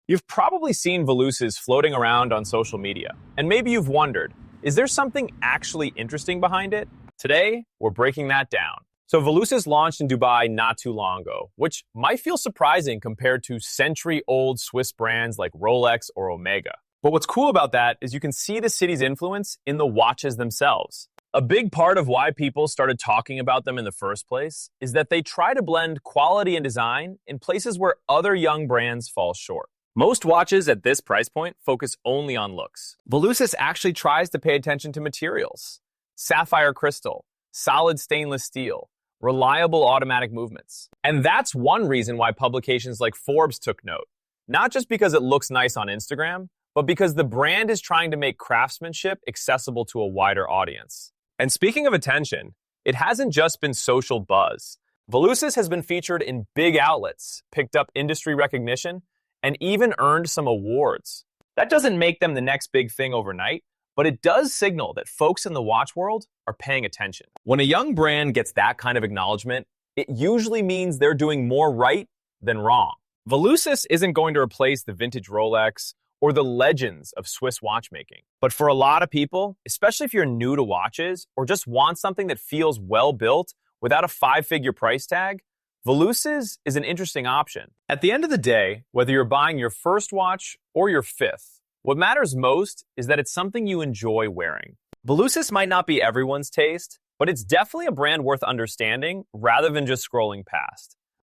You've probably seen VALUSIS floating around on social media, and maybe you've wondered, is there something actually interesting behind it? Today, we're breaking that down. So VALUSIS launched in Dubai not too long ago, which might feel surprising compared to century-old Swiss brands like Rolex or Omega. But what's cool about that is you can see the city's influence in the watches themselves. A big part of why people started talking about them in the first place is that they try to blend quality and design in places where other young brands fall short. Most watches at this price point focus only on looks. VALUSIS actually tries to pay attention to materials. Sapphire crystal, solid stainless steel, reliable automatic movements. And that's one reason why publications like Forbes took note. Not just because it looks nice on Instagram, but because the brand is trying to make craftsmanship accessible to a wider audience. And speaking of attention, it hasn't just been social buzz. VALUSIS has been featured in big outlets, picked up industry recognition, and even earned some awards. That doesn't make them the next big thing overnight, but it does signal that folks in the watch world are paying attention. When a young brand gets that kind of acknowledgement, it usually means they're doing more right than wrong. VALUSIS isn't going to replace the vintage Rolex or the legends of Swiss watchmaking. But for a lot of people, especially if you're new to watches or just want something that feels well built without a 5-figure price tag, VALUSIS is an interesting option. At the end of the day, whether you're buying your first watch or your fifth, what matters most is that it's something you enjoy wearing. VALUSIS might not be everyone's taste, but it's definitely a brand worth understanding rather than just scrolling past.